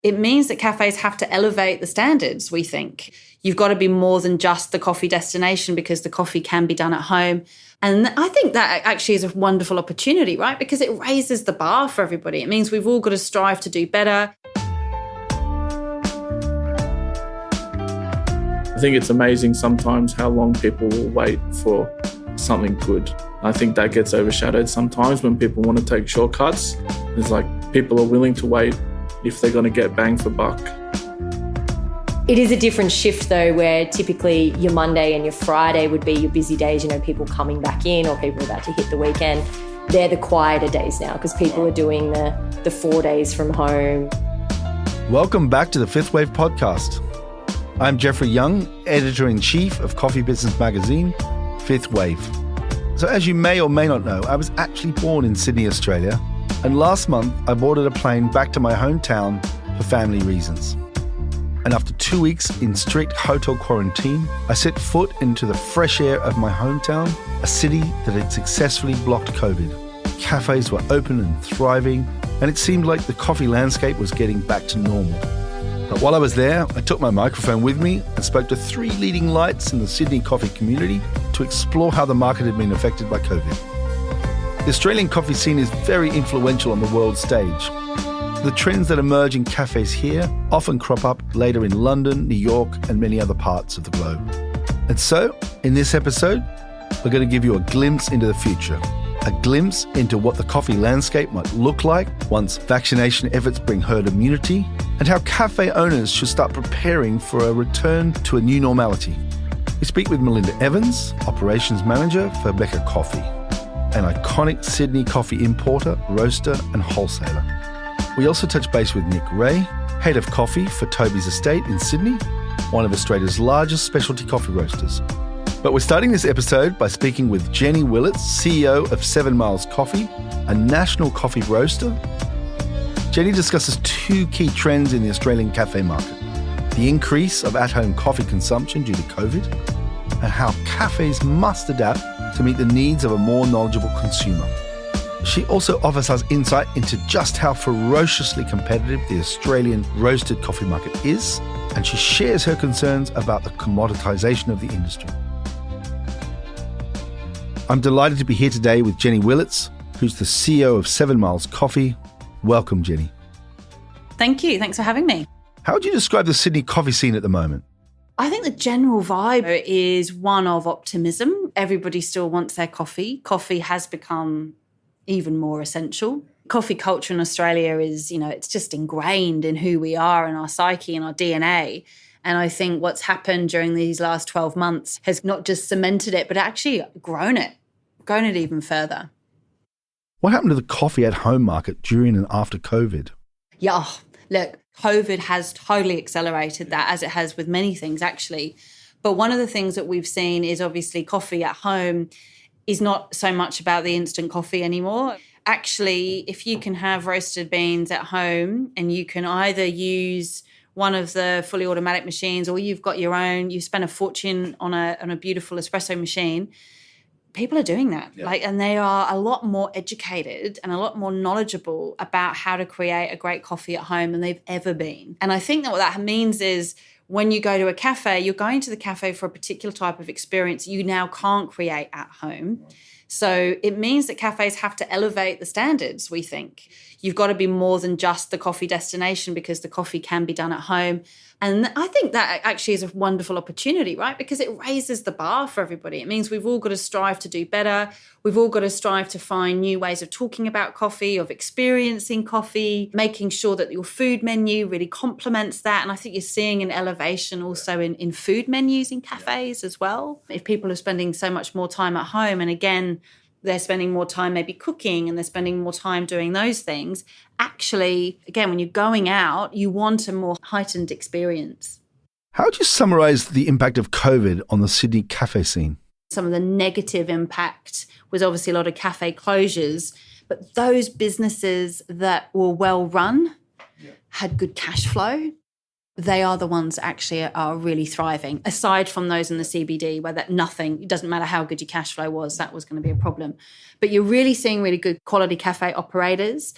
It means that cafes have to elevate the standards, we think. You've got to be more than just the coffee destination because the coffee can be done at home. And I think that actually is a wonderful opportunity, right? Because it raises the bar for everybody. It means we've all got to strive to do better. I think it's amazing sometimes how long people will wait for something good. I think that gets overshadowed sometimes when people want to take shortcuts. It's like people are willing to wait if they're going to get bang for buck. It is a different shift though, where typically your Monday and your Friday would be your busy days, people coming back in or people about to hit the weekend. They're the quieter days now because people are doing the 4 days from home. Welcome back to the 5THWAVE podcast. I'm Jeffrey Young, Editor-in-Chief of coffee business magazine, 5THWAVE. So as you may or may not know, I was actually born in Sydney, Australia, and last month I boarded a plane back to my hometown for family reasons. And after 2 weeks in strict hotel quarantine, I set foot into the fresh air of my hometown, a city that had successfully blocked COVID. Cafes were open and thriving, and it seemed like the coffee landscape was getting back to normal. But while I was there, I took my microphone with me and spoke to 3 leading lights in the Sydney coffee community to explore how the market had been affected by COVID. The Australian coffee scene is very influential on the world stage. The trends that emerge in cafes here often crop up later in London, New York, and many other parts of the globe. And so, in this episode, we're going to give you a glimpse into the future, a glimpse into what the coffee landscape might look like once vaccination efforts bring herd immunity, and how cafe owners should start preparing for a return to a new normality. We speak with Melinda Evans, Operations Manager for Mecca Coffee, an iconic Sydney coffee importer, roaster, and wholesaler. We also touch base with Nich, Head of Coffee for TOBY'S estate in Sydney, one of Australia's largest specialty coffee roasters. But we're starting this episode by speaking with Jenny Willits, CEO of 7 Miles Coffee, a national coffee roaster. Jenny discusses 2 key trends in the Australian cafe market: the increase of at-home coffee consumption due to COVID, and how cafes must adapt to meet the needs of a more knowledgeable consumer. She also offers us insight into just how ferociously competitive the Australian roasted coffee market is, and she shares her concerns about the commoditisation of the industry. I'm delighted to be here today with Jenny Willits, who's the CEO of 7 Miles Coffee. Welcome, Jenny. Thank you. Thanks for having me. How would you describe the Sydney coffee scene at the moment? I think the general vibe is one of optimism. Everybody still wants their coffee. Coffee has become even more essential. Coffee culture in Australia is, it's just ingrained in who we are and our psyche and our DNA. And I think what's happened during these last 12 months has not just cemented it, but actually grown it even further. What happened to the coffee at home market during and after COVID? Yeah, look, COVID has totally accelerated that, as it has with many things actually. But one of the things that we've seen is obviously coffee at home is not so much about the instant coffee anymore. Actually, if you can have roasted beans at home and you can either use one of the fully automatic machines or you've got your own, you spend a fortune on a beautiful espresso machine, people are doing that. Yeah. And they are a lot more educated and a lot more knowledgeable about how to create a great coffee at home than they've ever been. And I think that what that means is when you go to a cafe, you're going to the cafe for a particular type of experience you now can't create at home. So it means that cafes have to elevate the standards, we think. You've got to be more than just the coffee destination because the coffee can be done at home. And I think that actually is a wonderful opportunity, right? Because it raises the bar for everybody. It means we've all got to strive to do better. We've all got to strive to find new ways of talking about coffee, of experiencing coffee, making sure that your food menu really complements that. And I think you're seeing an elevation also in food menus in cafes as well. If people are spending so much more time at home, and again, they're spending more time maybe cooking and they're spending more time doing those things. Actually, again, when you're going out, you want a more heightened experience. How would you summarise the impact of COVID on the Sydney cafe scene? Some of the negative impact was obviously a lot of cafe closures, but those businesses that were well run, had good cash flow, they are the ones that actually are really thriving. Aside from those in the CBD, where it doesn't matter how good your cash flow was, that was going to be a problem. But you're really seeing really good quality cafe operators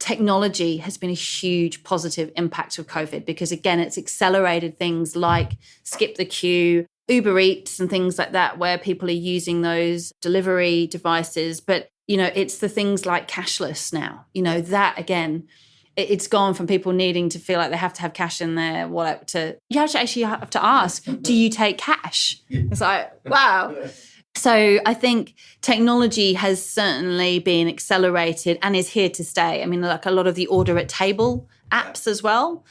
technology has been a huge positive impact of COVID because, again, it's accelerated things like skip the queue, Uber Eats and things like that, where people are using those delivery devices. But, it's the things like cashless now, that again, it's gone from people needing to feel like they have to have cash in their wallet to, you actually have to ask, do you take cash? It's like, wow. So I think technology has certainly been accelerated and is here to stay. I mean, like a lot of the order at table apps as well,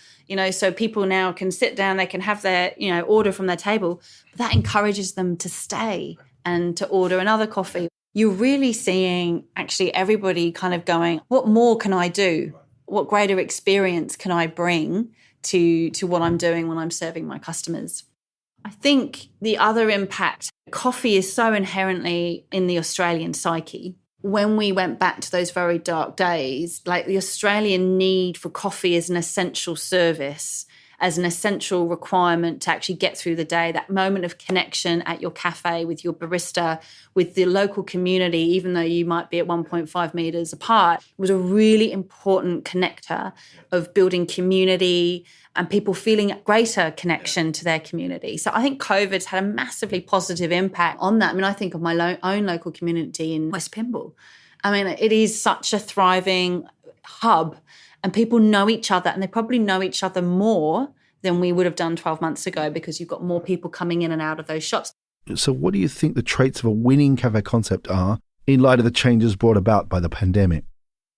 so people now can sit down, they can have their, order from their table, but that encourages them to stay and to order another coffee. You're really seeing actually everybody kind of going, what more can I do? What greater experience can I bring to what I'm doing when I'm serving my customers? I think the other impact, coffee is so inherently in the Australian psyche. When we went back to those very dark days, like the Australian need for coffee as an essential service, as an essential requirement to actually get through the day, that moment of connection at your cafe with your barista, with the local community, even though you might be at 1.5 metres apart, was a really important connector of building community and people feeling a greater connection to their community. So I think COVID's had a massively positive impact on that. I mean, I think of my own local community in West Pymble. I mean, it is such a thriving hub and people know each other and they probably know each other more than we would have done 12 months ago because you've got more people coming in and out of those shops. So what do you think the traits of a winning cafe concept are in light of the changes brought about by the pandemic?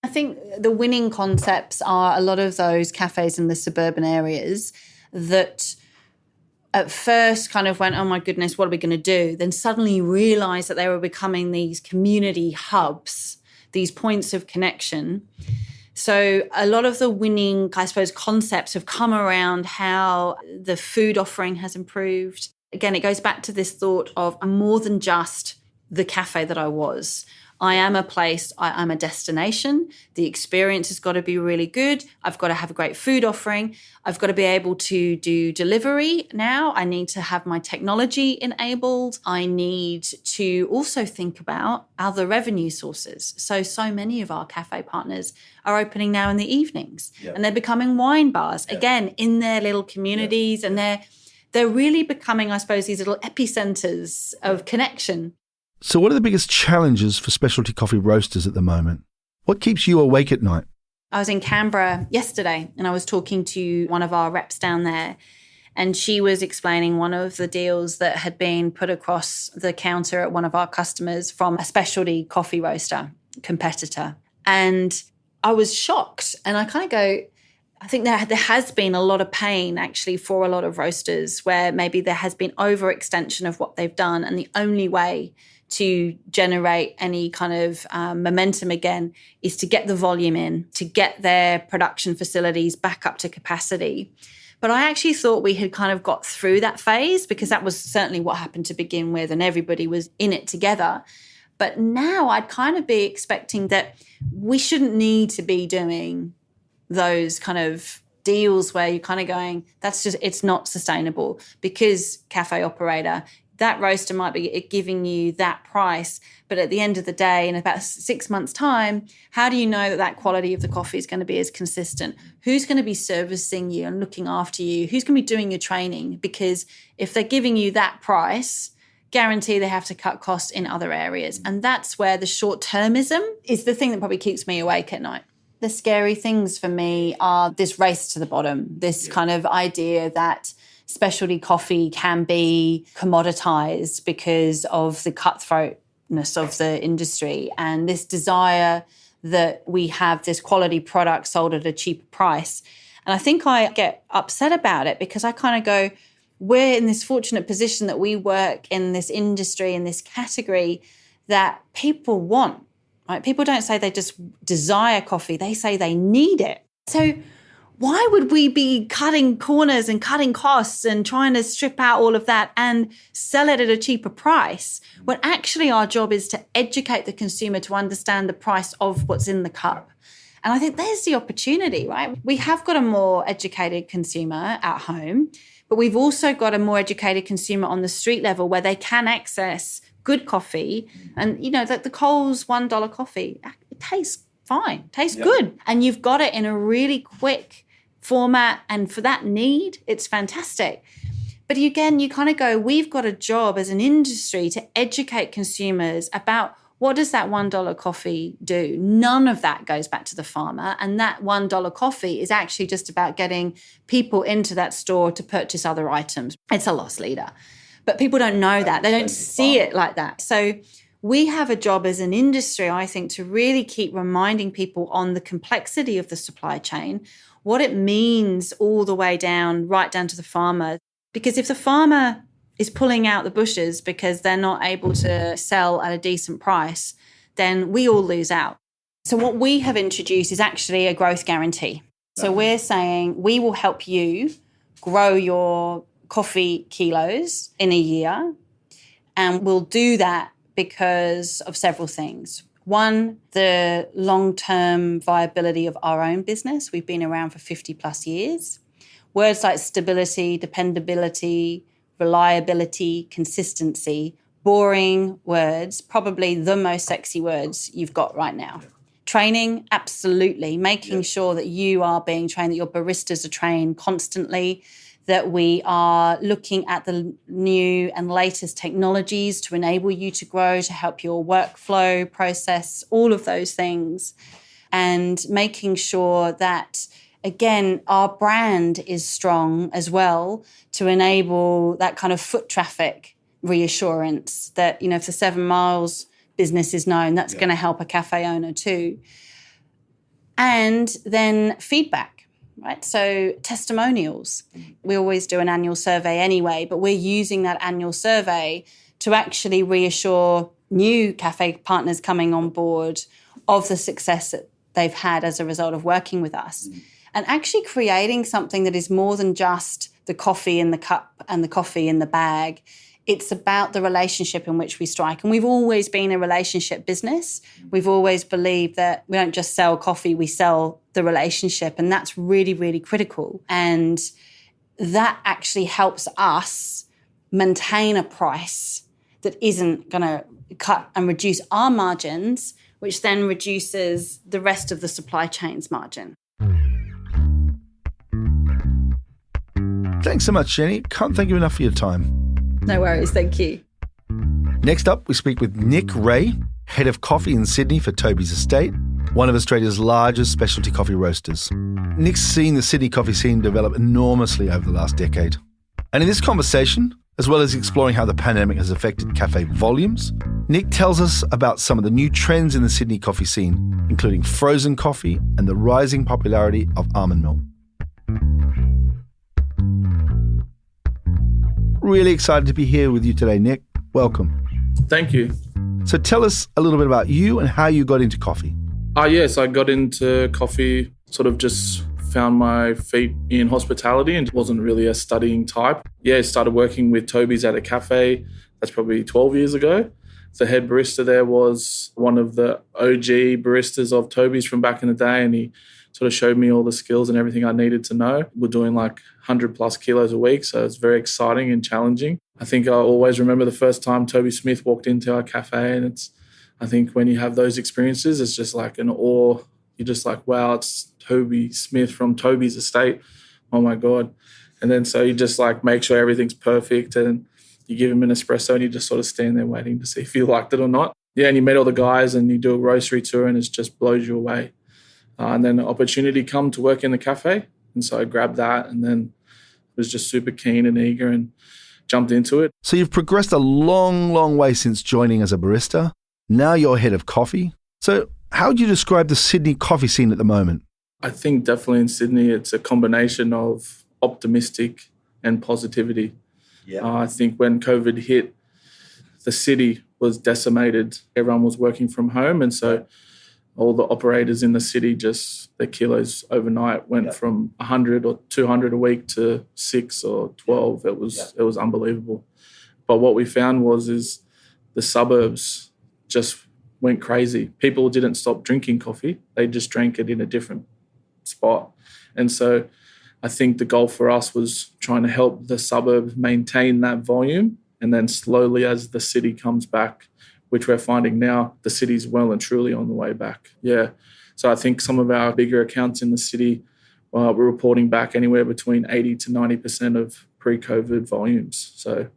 I think the winning concepts are a lot of those cafes in the suburban areas that at first kind of went, oh my goodness, what are we going to do? Then suddenly realised that they were becoming these community hubs, these points of connection. So a lot of the winning, I suppose, concepts have come around how the food offering has improved. Again, it goes back to this thought of I'm more than just the cafe that I was. I am a place, I'm a destination. The experience has got to be really good. I've got to have a great food offering. I've got to be able to do delivery now. I need to have my technology enabled. I need to also think about other revenue sources. So many of our cafe partners are opening now in the evenings and they're becoming wine bars, again, in their little communities and they're really becoming, I suppose, these little epicenters of connection. So what are the biggest challenges for specialty coffee roasters at the moment? What keeps you awake at night? I was in Canberra yesterday and I was talking to one of our reps down there and she was explaining one of the deals that had been put across the counter at one of our customers from a specialty coffee roaster competitor. And I was shocked and I kind of go, I think there has been a lot of pain actually for a lot of roasters where maybe there has been overextension of what they've done and the only way to generate any kind of momentum again is to get the volume in, to get their production facilities back up to capacity. But I actually thought we had kind of got through that phase because that was certainly what happened to begin with and everybody was in it together. But now I'd kind of be expecting that we shouldn't need to be doing those kind of deals where you're kind of going, it's not sustainable because cafe operator, that roaster might be giving you that price, but at the end of the day, in about 6 months' time, how do you know that that quality of the coffee is going to be as consistent? Who's going to be servicing you and looking after you? Who's going to be doing your training? Because if they're giving you that price, guarantee they have to cut costs in other areas. And that's where the short-termism is the thing that probably keeps me awake at night. The scary things for me are this race to the bottom, this kind of idea that specialty coffee can be commoditized because of the cutthroatness of the industry and this desire that we have this quality product sold at a cheaper price. And I think I get upset about it because I kind of go, we're in this fortunate position that we work in this industry, in this category that people want, right? People don't say they just desire coffee. They say they need it. So why would we be cutting corners and cutting costs and trying to strip out all of that and sell it at a cheaper price when actually our job is to educate the consumer to understand the price of what's in the cup? And I think there's the opportunity, right? We have got a more educated consumer at home, but we've also got a more educated consumer on the street level where they can access good coffee. And, you know, that the Coles $1 coffee, it tastes fine, tastes good. And you've got it in a really quick format. And for that need, it's fantastic. But again, you kind of go, we've got a job as an industry to educate consumers about what does that $1 coffee do? None of that goes back to the farmer. And that $1 coffee is actually just about getting people into that store to purchase other items. It's a loss leader. But people don't know that. They don't see it like that. So we have a job as an industry, I think, to really keep reminding people on the complexity of the supply chain, what it means all the way down, right down to the farmer. Because if the farmer is pulling out the bushes because they're not able to sell at a decent price, then we all lose out. So what we have introduced is actually a growth guarantee. So we're saying we will help you grow your coffee kilos in a year, and we'll do that because of several things. One, the long-term viability of our own business. We've been around for 50 plus years. Words like stability, dependability, reliability, consistency, boring words, probably the most sexy words you've got right now. Training, absolutely. Making sure that you are being trained, that your baristas are trained constantly, that we are looking at the new and latest technologies to enable you to grow, to help your workflow process, all of those things. And making sure that, again, our brand is strong as well to enable that kind of foot traffic reassurance that, you know, if the 7 Miles business is known, that's going to help a cafe owner too. And then feedback, right? So testimonials. We always do an annual survey anyway, but we're using that annual survey to actually reassure new cafe partners coming on board of the success that they've had as a result of working with us. And actually creating something that is more than just the coffee in the cup and the coffee in the bag. It's about the relationship in which we strike. And we've always been a relationship business. We've always believed that we don't just sell coffee, we sell the relationship. And that's really, really critical. And that actually helps us maintain a price that isn't going to cut and reduce our margins, which then reduces the rest of the supply chain's margin. Thanks so much, Jenny. Can't thank you enough for your time. No worries, thank you. Next up, we speak with Nich Ray, head of coffee in Sydney for TOBY'S Estate, one of Australia's largest specialty coffee roasters. Nich's seen the Sydney coffee scene develop enormously over the last decade. And in this conversation, as well as exploring how the pandemic has affected cafe volumes, Nich tells us about some of the new trends in the Sydney coffee scene, including frozen coffee and the rising popularity of almond milk. Really excited to be here with you today, Nich. Welcome. Thank you. So tell us a little bit about you and how you got into coffee. Yes, I got into coffee, sort of just found my feet in hospitality and wasn't really a studying type. I started working with TOBY'S at a cafe. That's probably 12 years ago. The head barista there was one of the OG baristas of TOBY'S from back in the day, and he sort of showed me all the skills and everything I needed to know. We're doing like 100 plus kilos a week, so it's very exciting and challenging. I think I always remember the first time Toby Smith walked into our cafe, and I think when you have those experiences, it's just like an awe. You're just like, wow, it's Toby Smith from TOBY'S Estate. Oh my God. And then so you just like make sure everything's perfect, and you give him an espresso and you just sort of stand there waiting to see if you liked it or not. And you meet all the guys and you do a roastery tour and it just blows you away. And then an opportunity come to work in the cafe. And so I grabbed that and then was just super keen and eager and jumped into it. So you've progressed a long, long way since joining as a barista. Now you're head of coffee. So how would you describe the Sydney coffee scene at the moment? I think definitely in Sydney, it's a combination of optimistic and positivity. I think when COVID hit, the city was decimated. Everyone was working from home. And so all the operators in the city, just their kilos overnight went from 100 or 200 a week to 6 or 12. It was unbelievable. But what we found is the suburbs just went crazy. People didn't stop drinking coffee. They just drank it in a different spot. And so I think the goal for us was trying to help the suburbs maintain that volume, and then slowly as the city comes back, which we're finding now, the city's well and truly on the way back. So I think some of our bigger accounts in the city we're reporting back anywhere between 80 to 90% of pre-COVID volumes. So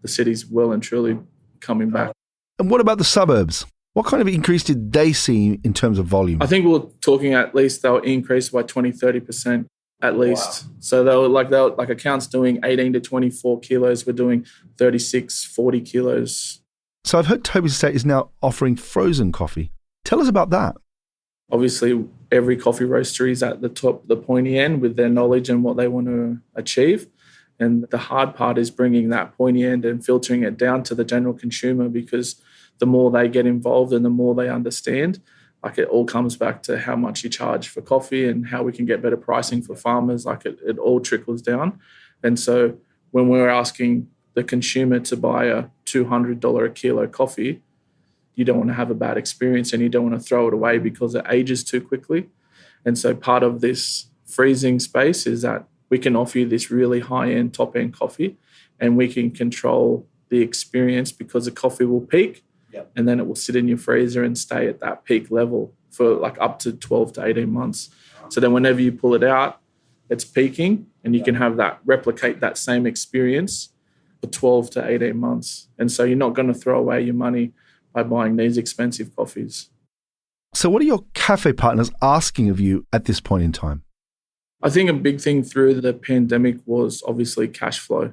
the city's well and truly coming back. And what about the suburbs? What kind of increase did they see in terms of volume? I think we're talking at least they'll increase by 20, 30% at least. Wow. So they were like accounts doing 18 to 24 kilos. We're doing 36, 40 kilos. So I've heard TOBY'S Estate is now offering frozen coffee. Tell us about that. Obviously, every coffee roastery is at the top, the pointy end with their knowledge and what they want to achieve. And the hard part is bringing that pointy end and filtering it down to the general consumer, because the more they get involved and the more they understand, like it all comes back to how much you charge for coffee and how we can get better pricing for farmers. Like it all trickles down. And so when we're asking the consumer to buy a $200 a kilo coffee, you don't want to have a bad experience and you don't want to throw it away because it ages too quickly. And so part of this freezing space is that we can offer you this really high-end, top-end coffee, and we can control the experience because the coffee will peak. Yep. And then it will sit in your freezer and stay at that peak level for like up to 12 to 18 months. So then whenever you pull it out, it's peaking and you can have that, replicate that same experience for 12 to 18 months. And so you're not going to throw away your money by buying these expensive coffees. So what are your cafe partners asking of you at this point in time? I think a big thing through the pandemic was obviously cash flow.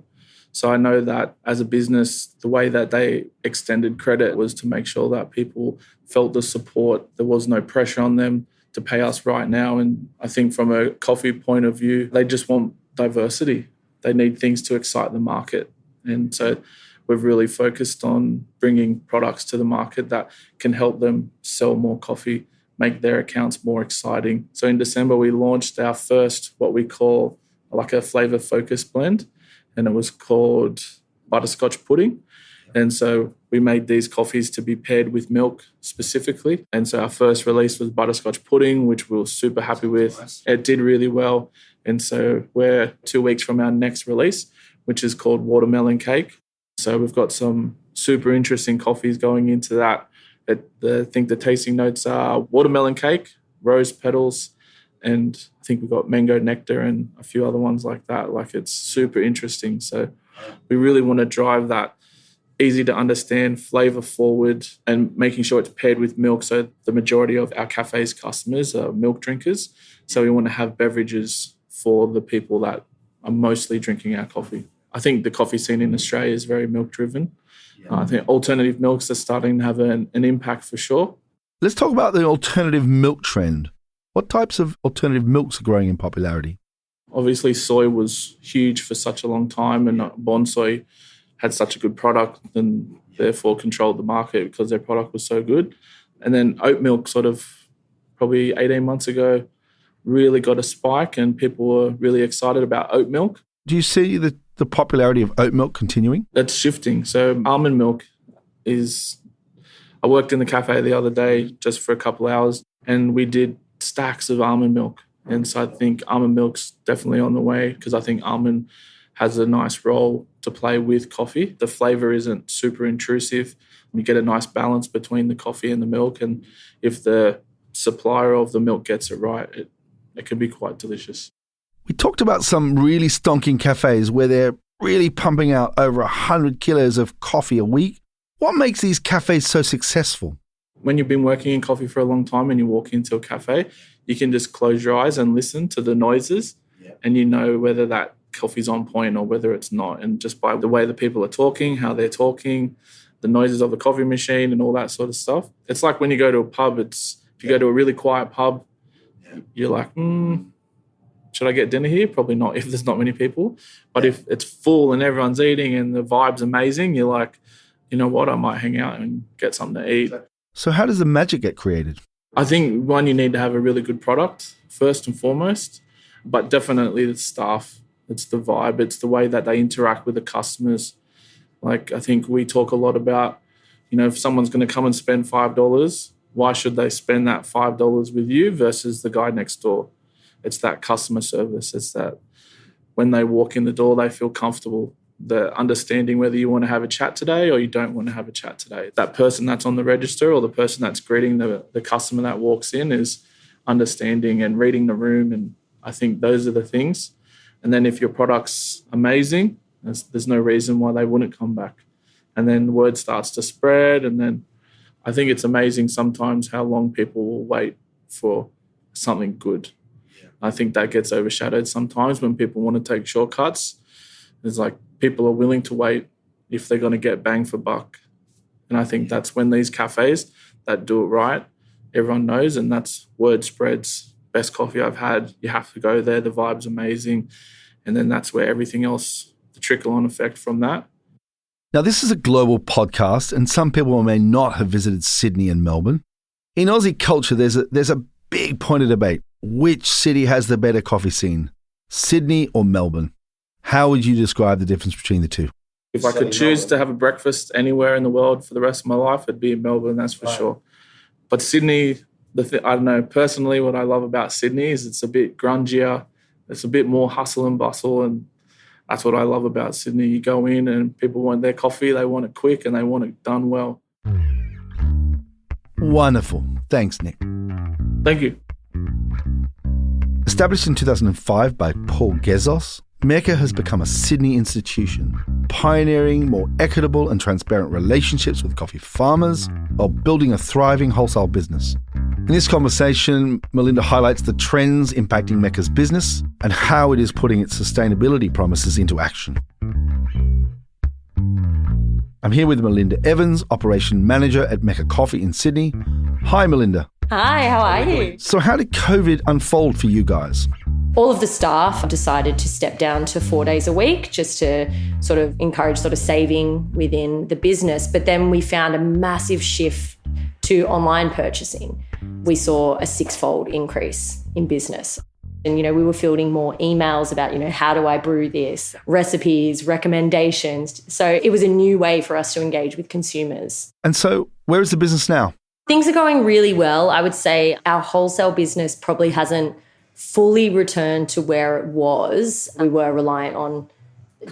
So I know that as a business, the way that they extended credit was to make sure that people felt the support. There was no pressure on them to pay us right now. And I think from a coffee point of view, they just want diversity. They need things to excite the market. And so we've really focused on bringing products to the market that can help them sell more coffee, make their accounts more exciting. So in December, we launched our first, what we call like a flavor focus blend, and it was called butterscotch pudding. And so we made these coffees to be paired with milk specifically. And so our first release was butterscotch pudding, which we were super happy with. Nice. It did really well. And so we're 2 weeks from our next release, which is called watermelon cake. So we've got some super interesting coffees going into that. I think the tasting notes are watermelon cake, rose petals, and I think we've got mango nectar and a few other ones like that. Like it's super interesting. So we really want to drive that easy to understand, flavor forward, and making sure it's paired with milk. So the majority of our cafes customers are milk drinkers. So we want to have beverages for the people that are mostly drinking our coffee. I think the coffee scene in Australia is very milk driven. I think alternative milks are starting to have an impact for sure. Let's talk about the alternative milk trend. What types of alternative milks are growing in popularity? Obviously, soy was huge for such a long time, and Bonsoy had such a good product and therefore controlled the market because their product was so good. And then oat milk sort of probably 18 months ago really got a spike and people were really excited about oat milk. Do you see the popularity of oat milk continuing? That's shifting. So almond milk is... I worked in the cafe the other day just for a couple hours and we did stacks of almond milk. And so I think almond milk's definitely on the way because I think almond has a nice role to play with coffee. The flavour isn't super intrusive. You get a nice balance between the coffee and the milk. And if the supplier of the milk gets it right, it can be quite delicious. We talked about some really stonking cafes where they're really pumping out over 100 kilos of coffee a week. What makes these cafes so successful? When you've been working in coffee for a long time and you walk into a cafe, you can just close your eyes and listen to the noises and you know whether that coffee's on point or whether it's not. And just by the way the people are talking, how they're talking, the noises of the coffee machine and all that sort of stuff. It's like when you go to a pub, if you go to a really quiet pub, you're like, should I get dinner here? Probably not if there's not many people. But if it's full and everyone's eating and the vibe's amazing, you're like, you know what, I might hang out and get something to eat. So how does the magic get created? I think, one, you need to have a really good product first and foremost, but definitely the staff. It's the vibe. It's the way that they interact with the customers. Like, I think we talk a lot about, if someone's going to come and spend $5, why should they spend that $5 with you versus the guy next door? It's that customer service. It's that when they walk in the door, they feel comfortable. The understanding whether you want to have a chat today or you don't want to have a chat today. That person that's on the register or the person that's greeting the customer that walks in is understanding and reading the room. And I think those are the things. And then if your product's amazing, there's no reason why they wouldn't come back. And then word starts to spread. And then I think it's amazing sometimes how long people will wait for something good. Yeah. I think that gets overshadowed sometimes when people want to take shortcuts. It's like people are willing to wait if they're going to get bang for buck. And I think that's when these cafes that do it right, everyone knows, and that's word spreads. Best coffee I've had, you have to go there. The vibe's amazing. And then that's where everything else, the trickle-on effect from that. Now, this is a global podcast, and some people may not have visited Sydney and Melbourne. In Aussie culture, there's a big point of debate. Which city has the better coffee scene, Sydney or Melbourne? How would you describe the difference between the two? If I could choose to have a breakfast anywhere in the world for the rest of my life, it'd be in Melbourne, that's for sure. But Sydney, I don't know, personally what I love about Sydney is it's a bit grungier, it's a bit more hustle and bustle, and that's what I love about Sydney. You go in and people want their coffee, they want it quick and they want it done well. Wonderful. Thanks, Nich. Thank you. Established in 2005 by Paul Gezos, Mecca has become a Sydney institution, pioneering more equitable and transparent relationships with coffee farmers while building a thriving wholesale business. In this conversation, Melinda highlights the trends impacting Mecca's business and how it is putting its sustainability promises into action. I'm here with Melinda Evans, Operation Manager at Mecca Coffee in Sydney. Hi, Melinda. Hi, how are you? So how did COVID unfold for you guys? All of the staff decided to step down to 4 days a week just to sort of encourage sort of saving within the business. But then we found a massive shift to online purchasing. We saw a six-fold increase in business. And, we were fielding more emails about, how do I brew this, recipes, recommendations. So it was a new way for us to engage with consumers. And so where is the business now? Things are going really well. I would say our wholesale business probably hasn't fully returned to where it was. We were reliant on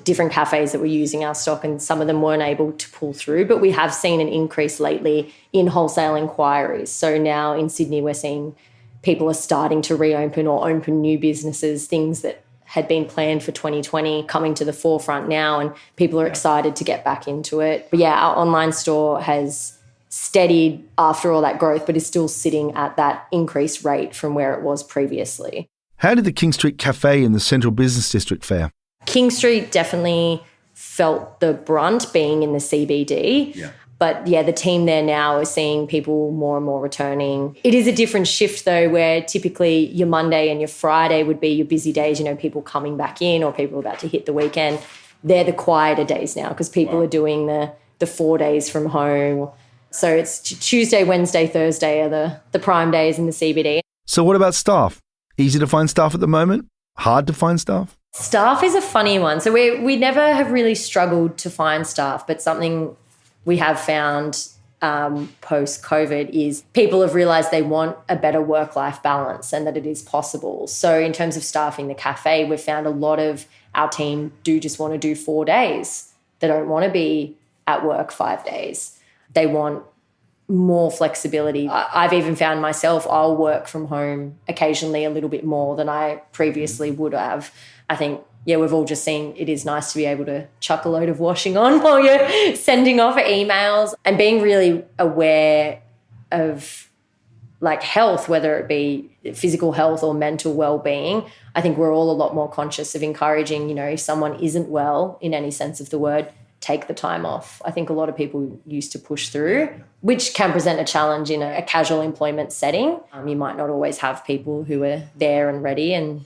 different cafes that were using our stock and some of them weren't able to pull through, but we have seen an increase lately in wholesale inquiries. So now in Sydney, we're seeing people are starting to reopen or open new businesses, things that had been planned for 2020 coming to the forefront now, and people are excited to get back into it. But yeah, our online store has steadied after all that growth, but is still sitting at that increased rate from where it was previously. How did the King Street Cafe in the Central Business District fare? King Street definitely felt the brunt being in the CBD. Yeah. But yeah, the team there now is seeing people more and more returning. It is a different shift though, where typically your Monday and your Friday would be your busy days, people coming back in or people about to hit the weekend. They're the quieter days now because people are doing the 4 days from home. So it's Tuesday, Wednesday, Thursday are the prime days in the CBD. So what about staff? Easy to find staff at the moment? Hard to find staff? Staff is a funny one. So we never have really struggled to find staff, but something we have found post-COVID is people have realised they want a better work-life balance and that it is possible. So in terms of staffing the cafe, we've found a lot of our team do just want to do 4 days. They don't want to be at work 5 days. They want more flexibility. I've even found myself, I'll work from home occasionally a little bit more than I previously would have. I think, we've all just seen it is nice to be able to chuck a load of washing on while you're sending off emails and being really aware of health, whether it be physical health or mental well-being. I think we're all a lot more conscious of encouraging, if someone isn't well in any sense of the word, take the time off. I think a lot of people used to push through, which can present a challenge in a casual employment setting. You might not always have people who are there and ready, and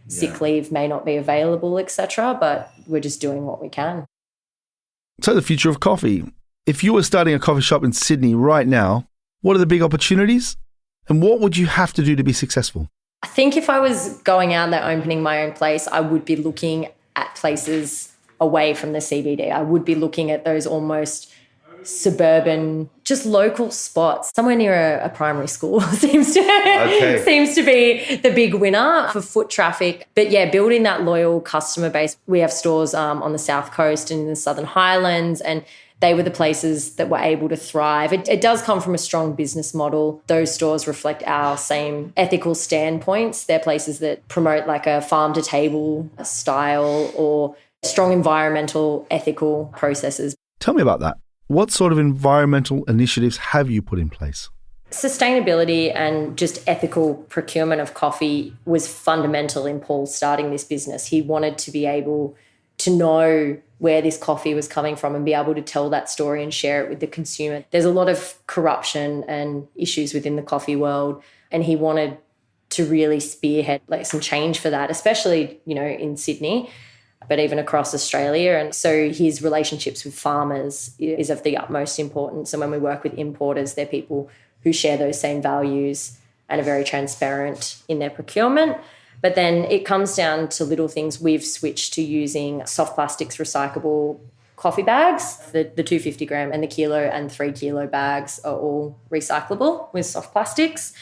sick leave may not be available, etc., but we're just doing what we can. So the future of coffee. If you were starting a coffee shop in Sydney right now, what are the big opportunities and what would you have to do to be successful? I think if I was going out there opening my own place, I would be looking at places away from the CBD. I would be looking at those almost suburban, just local spots. Somewhere near a primary school seems to be the big winner for foot traffic. But yeah, building that loyal customer base. We have stores on the South Coast and in the Southern Highlands, and they were the places that were able to thrive. It does come from a strong business model. Those stores reflect our same ethical standpoints. They're places that promote like a farm-to-table style or strong environmental, ethical processes. Tell me about that. What sort of environmental initiatives have you put in place? Sustainability and just ethical procurement of coffee was fundamental in Paul starting this business. He wanted to be able to know where this coffee was coming from and be able to tell that story and share it with the consumer. There's a lot of corruption and issues within the coffee world, and he wanted to really spearhead like some change for that, especially, you know, in Sydney, but even across Australia. And so his relationships with farmers is of the utmost importance. And when we work with importers, they're people who share those same values and are very transparent in their procurement. But then it comes down to little things. We've switched to using soft plastics recyclable coffee bags. The 250 gram and the kilo and 3 kilo bags are all recyclable with soft plastics.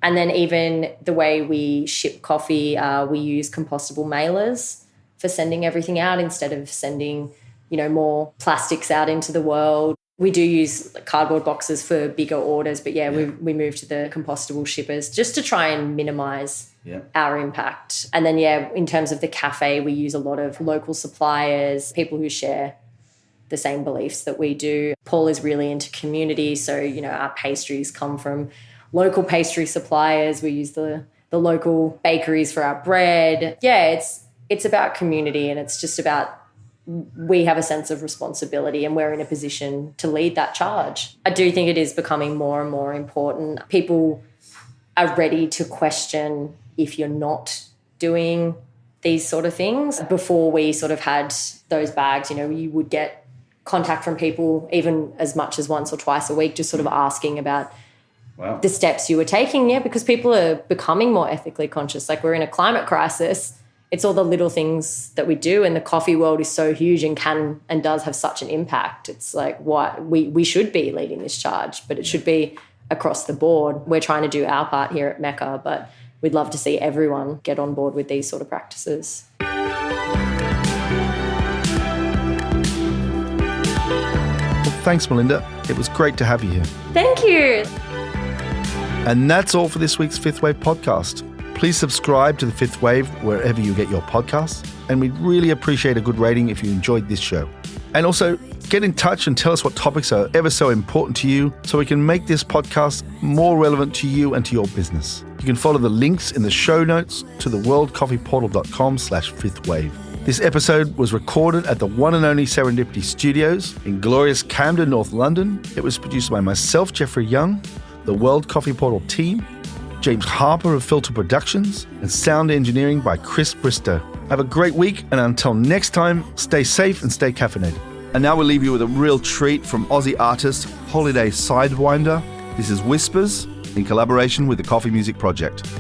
And then even the way we ship coffee, we use compostable mailers for sending everything out instead of sending, you know, more plastics out into the world. We do use cardboard boxes for bigger orders, but we moved to the compostable shippers just to try and minimise our impact. And then, in terms of the cafe, we use a lot of local suppliers, people who share the same beliefs that we do. Paul is really into community, so, you know, our pastries come from local pastry suppliers. We use the local bakeries for our bread. Yeah, it's about community, and it's just about we have a sense of responsibility and we're in a position to lead that charge. I do think it is becoming more and more important. People are ready to question if you're not doing these sort of things. Before we sort of had those bags, you know, you would get contact from people even as much as once or twice a week, just sort of asking about the steps you were taking. Yeah, because people are becoming more ethically conscious. Like, we're in a climate crisis. It's all the little things that we do, and the coffee world is so huge and can and does have such an impact. It's like, what we should be leading this charge, but it should be across the board. We're trying to do our part here at Mecca, but we'd love to see everyone get on board with these sort of practices. Well, thanks, Melinda. It was great to have you here. Thank you. And that's all for this week's Fifth Wave podcast. Please subscribe to the Fifth Wave wherever you get your podcasts, and we'd really appreciate a good rating if you enjoyed this show. And also, get in touch and tell us what topics are ever so important to you so we can make this podcast more relevant to you and to your business. You can follow the links in the show notes to the worldcoffeeportal.com/fifthwave. This episode was recorded at the one and only Serendipity Studios in glorious Camden, North London. It was produced by myself, Jeffrey Young, the World Coffee Portal team, James Harper of Filter Productions, and sound engineering by Chris Bristow. Have a great week, and until next time, stay safe and stay caffeinated. And now we'll leave you with a real treat from Aussie artist Holiday Sidewinder. This is Whispers in collaboration with the Coffee Music Project.